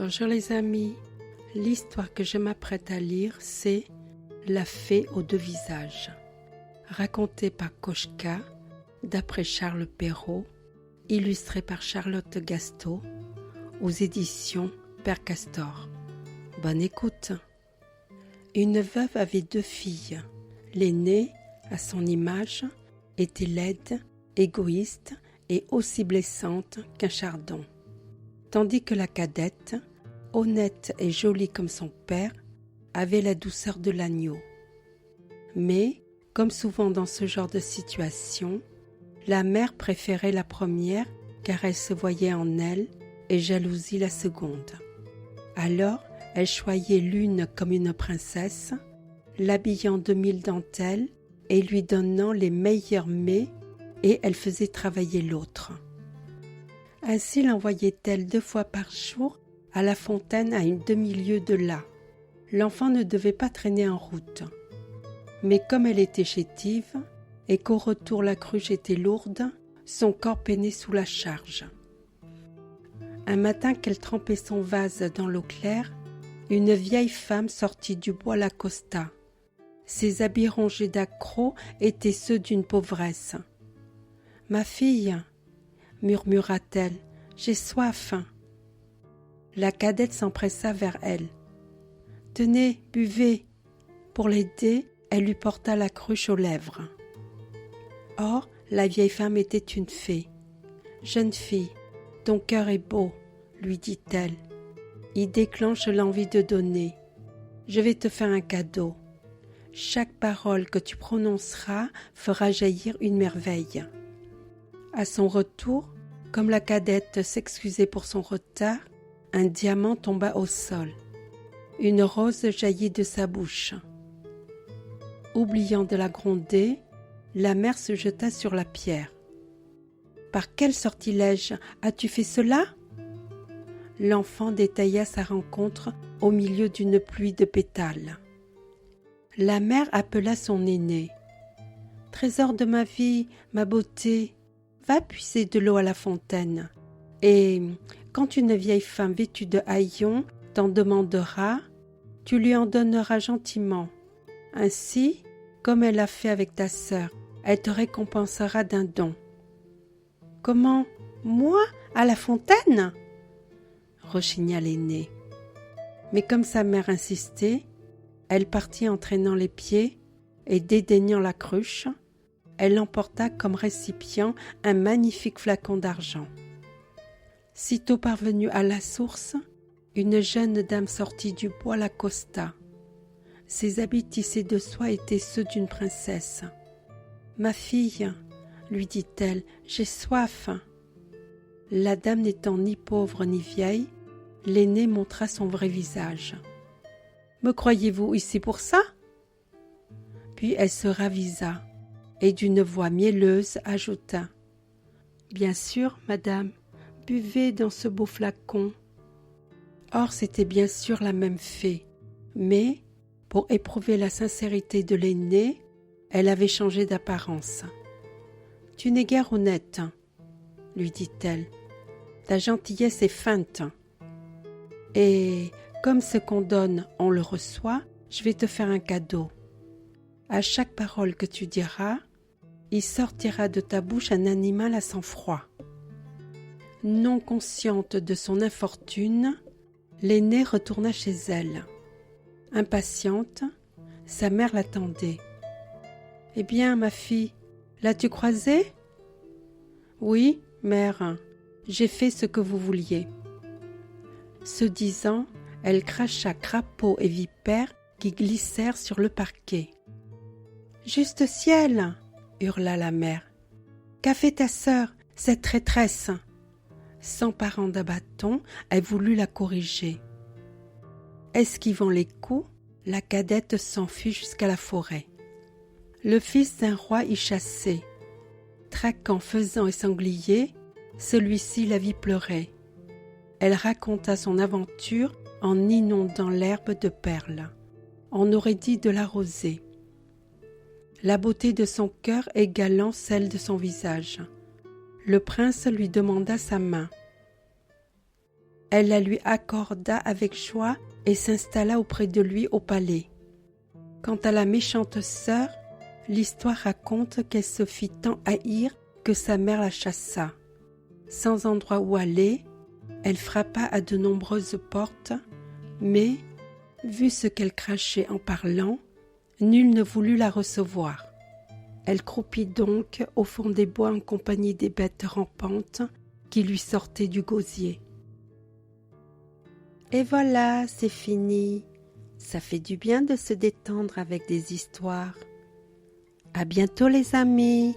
Bonjour les amis, l'histoire que je m'apprête à lire, c'est La fée aux deux visages, racontée par Koshka, d'après Charles Perrault, illustrée par Charlotte Gastaud, aux éditions Père Castor. Bonne écoute. Une veuve avait deux filles. L'aînée, à son image, était laide, égoïste et aussi blessante qu'un chardon. Tandis que la cadette, honnête et jolie comme son père, avait la douceur de l'agneau. Mais, comme souvent dans ce genre de situation, la mère préférait la première car elle se voyait en elle et jalousie la seconde. Alors, elle choyait l'une comme une princesse, l'habillant de 1000 dentelles et lui donnant les meilleurs mets, et elle faisait travailler l'autre. Ainsi l'envoyait-elle 2 fois par jour à la fontaine à une demi-lieue de là. L'enfant ne devait pas traîner en route. Mais comme elle était chétive et qu'au retour la cruche était lourde, son corps peinait sous la charge. Un matin qu'elle trempait son vase dans l'eau claire, une vieille femme sortit du bois l'accosta. Ses habits rongés d'accros étaient ceux d'une pauvresse. « Ma fille !» murmura-t-elle, « j'ai soif. » La cadette s'empressa vers elle. « Tenez, buvez !» Pour l'aider, elle lui porta la cruche aux lèvres. Or, la vieille femme était une fée. « Jeune fille, ton cœur est beau, » lui dit-elle. « Il déclenche l'envie de donner. Je vais te faire un cadeau. Chaque parole que tu prononceras fera jaillir une merveille. » À son retour, comme la cadette s'excusait pour son retard, un diamant tomba au sol. Une rose jaillit de sa bouche. Oubliant de la gronder, la mère se jeta sur la pierre. « Par quel sortilège as-tu fait cela ?» L'enfant détailla sa rencontre au milieu d'une pluie de pétales. La mère appela son aîné. « Trésor de ma vie, ma beauté, va puiser de l'eau à la fontaine. Et quand une vieille femme vêtue de haillons t'en demandera, tu lui en donneras gentiment. Ainsi, comme elle a fait avec ta sœur, elle te récompensera d'un don. »« Comment, moi, à la fontaine ?» rechigna l'aîné. Mais comme sa mère insistait, elle partit en traînant les pieds et dédaignant la cruche, elle emporta comme récipient un magnifique flacon d'argent. Sitôt parvenue à la source, une jeune dame sortie du bois l'accosta. Ses habits tissés de soie étaient ceux d'une princesse. « Ma fille, » lui dit-elle, « j'ai soif. » La dame n'étant ni pauvre ni vieille, l'aînée montra son vrai visage. « Me croyez-vous ici pour ça ?» Puis elle se ravisa et d'une voix mielleuse ajouta « Bien sûr, madame, buvez dans ce beau flacon. » Or c'était bien sûr la même fée, mais, pour éprouver la sincérité de l'aînée, elle avait changé d'apparence. « Tu n'es guère honnête, » lui dit-elle. « Ta gentillesse est feinte. Et comme ce qu'on donne, on le reçoit, je vais te faire un cadeau. À chaque parole que tu diras, il sortira de ta bouche un animal à sang-froid. » Non consciente de son infortune, l'aînée retourna chez elle. Impatiente, sa mère l'attendait. « Eh bien, ma fille, l'as-tu croisé ?»« Oui, mère, j'ai fait ce que vous vouliez. » Ce disant, elle cracha crapauds et vipères qui glissèrent sur le parquet. « Juste ciel !» hurla la mère. « Qu'a fait ta sœur, cette traîtresse ?» S'emparant d'un bâton, elle voulut la corriger. Esquivant les coups, la cadette s'enfuit jusqu'à la forêt. Le fils d'un roi y chassait. Traquant faisan et sanglier, celui-ci la vit pleurer. Elle raconta son aventure en inondant l'herbe de perles. On aurait dit de la rosée. La beauté de son cœur égalant celle de son visage. Le prince lui demanda sa main. Elle la lui accorda avec joie et s'installa auprès de lui au palais. Quant à la méchante sœur, l'histoire raconte qu'elle se fit tant haïr que sa mère la chassa. Sans endroit où aller, elle frappa à de nombreuses portes, mais, vu ce qu'elle crachait en parlant, nul ne voulut la recevoir. Elle croupit donc au fond des bois en compagnie des bêtes rampantes qui lui sortaient du gosier. Et voilà, c'est fini. Ça fait du bien de se détendre avec des histoires. À bientôt les amis.